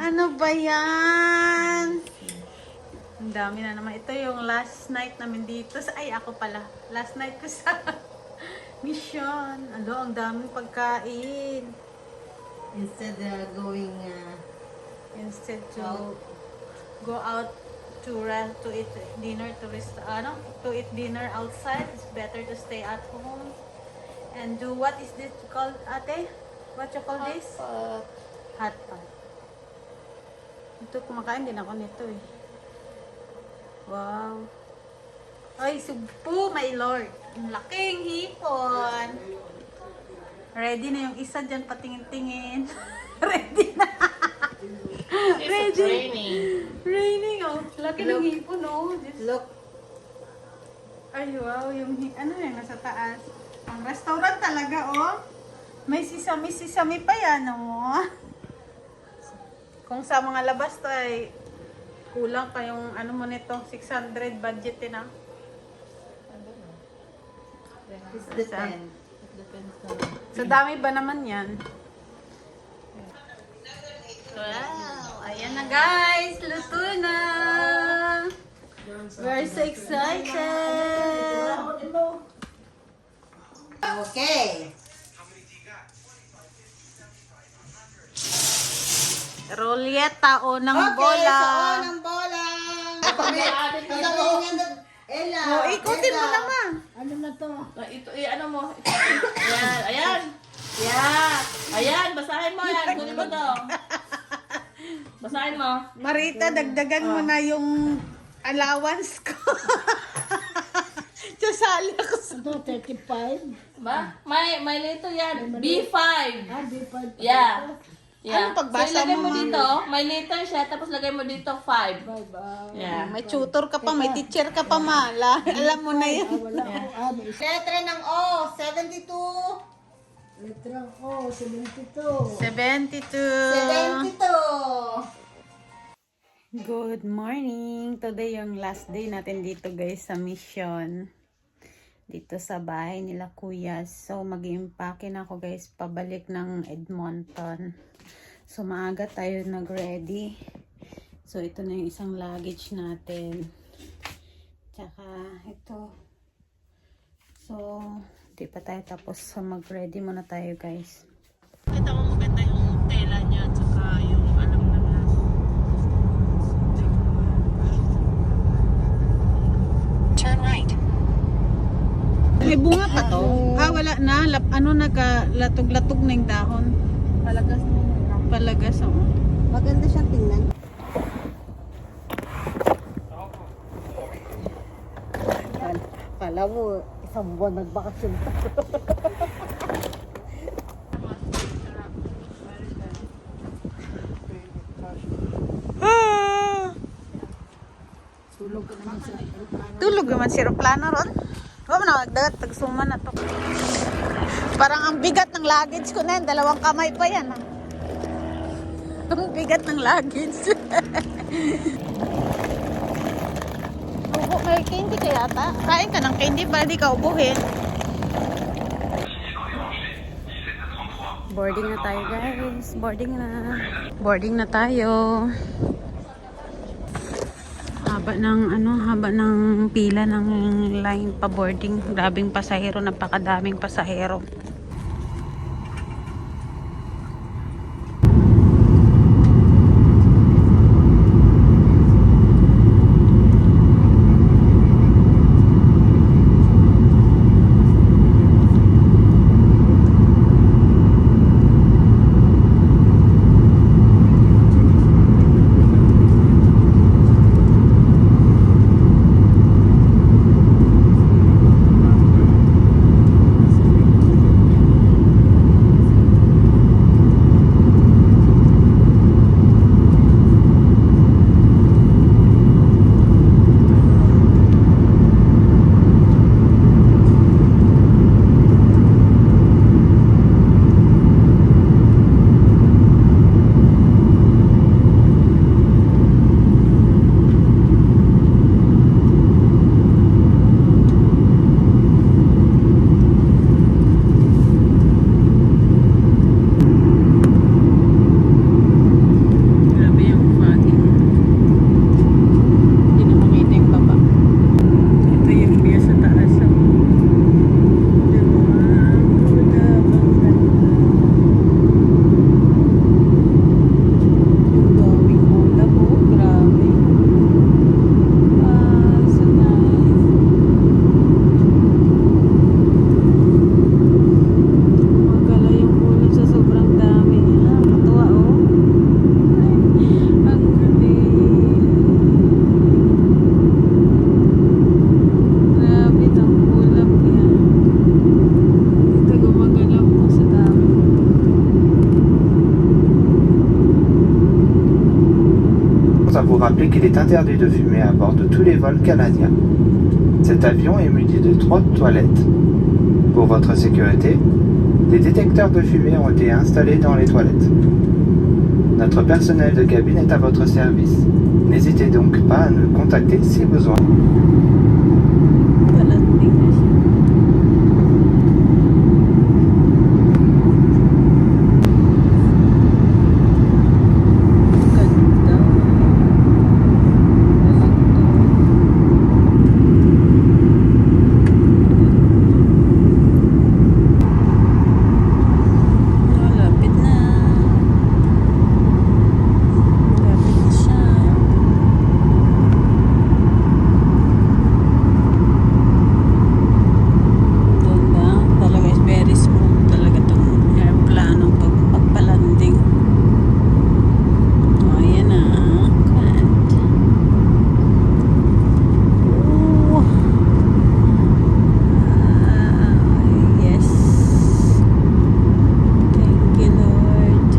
Ano ba yan? Ang dami na naman. Ito yung last night namin dito. Ay, ako pala. Last night ko sa mission. Ano, ang daming pagkain. Instead going Instead to out. go out to eat dinner to eat dinner outside, it's better to stay at home and do what is this called, ate? What you call this? Hot pot. Ito, kumakain din ako nito eh. Wow. Ay, sugpo, my lord. Ang laking hipon. Ready na yung isa dyan, patingin-tingin. Ready na. It's raining. Raining, oh. Laki ng hipon, oh. Look. Ay, wow. Yung, ano yan, nasa taas. Ang restaurant talaga, oh. May sisami pa yan, oh. Kung sa mga labas to ay kulang pa yung ano mo nito, 600 budget din, ah. It depends. Sa dami ba naman yan? Wow! Ayan na guys! Luto na! We're so excited! Okay. Rolleta o ng Okay, bola. so ng bola. Ella. O, ikutin mo naman. Ano na to? Ito, ano mo? Ayan, ayan. Yeah. Ayan, basahin mo yan. Kunin mo to. Basahin mo. Marita, dagdagan mo na yung allowance ko. Sasali ako sa... Ito, 35. Ba? May lito yan. B5. B5. Yeah. Yeah. Anong pagbasa so, ilagay mo, mo dito, may liter siya, tapos lagay mo dito 5. Yeah. May tutor ka pa, may teacher ka pa, mala. Alam mo na yun. Letra ng O, 72. Letra ng O, 72. 72. 72. Good morning! Today yung last day natin dito guys sa mission. Dito sa bahay nila kuya. So mag-iimpake na ako guys pabalik ng Edmonton. So maaga tayo nag-ready. So ito na yung isang luggage natin. Tsaka ito. So di pa tayo tapos. So mag-ready muna tayo guys. Kita mo maganda yung tela niya. Tsaka yung alam na turn right. May bunga pa to? Ah, wala na. Nagka-latog-latog na yung dahon. Palagas mo. Palagas, oh. Maganda siyang tingnan. Kala mo, isang buwan nagbakasyon pa. Tulog naman si aeroplano ron. Huwag mo na magdagat, tagsuman na to. Parang ang bigat ng luggage ko na yan. 2 kamay pa yan. Ah. Ang bigat ng luggage. Ubo, may candy kaya ata? Kain ka ng candy para di ka ubuhin. Boarding na tayo guys. Boarding na. Boarding na tayo. Haba ng pila ng line pa boarding. Grabing pasahero, napakadaming pasahero. vous rappeler qu'il est interdit de fumer à bord de tous les vols canadiens. Cet avion est muni de 3 toilettes. Pour votre sécurité, des détecteurs de fumée ont été installés dans les toilettes. Notre personnel de cabine est à votre service. N'hésitez donc pas à nous contacter si besoin. Palanding na siya. Ganda. Malapit na. Malapit na siya. Ganda. Talaga is very smooth talaga itong aeroplano pag pagpalanding. Oh, ayan na. Grand. Ooh. Yes. Thank you, Lord.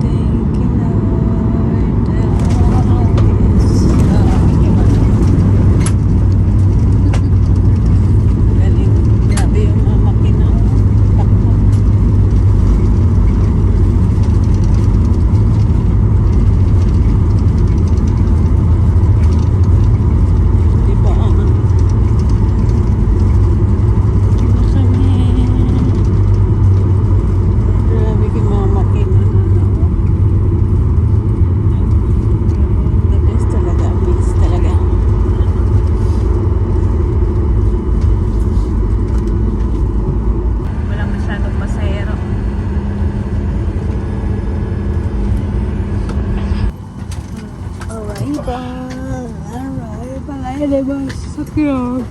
Thank you, Lord. Yes. Galing. Grabe yung mga makina. Takbo. Diba? Ano kami? Grabe yung mga makina. The best talaga. Mix talaga. Walang masyadong pasahero. Arrival ay ba sakyan?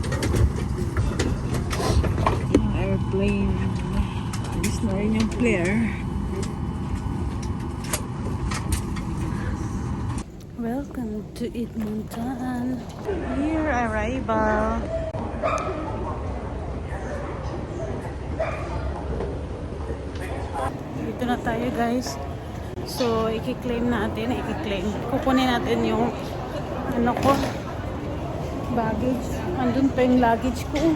Airplane. Alis na rin yung flare. Welcome to Edmonton. Here, arrival. Dito na tayo, guys. So, i-claim natin. Kukunin natin yung ano ko, baggage. Andun pa yung luggage ko.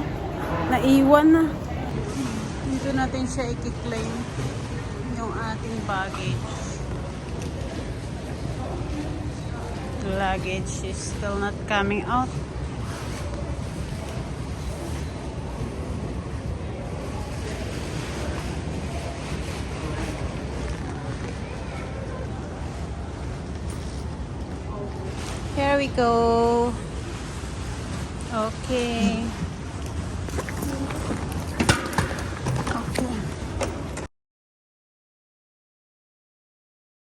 Naiwan na. Dito natin siya i-claim yung ating baggage. The luggage is still not coming out. Here we go. Okay.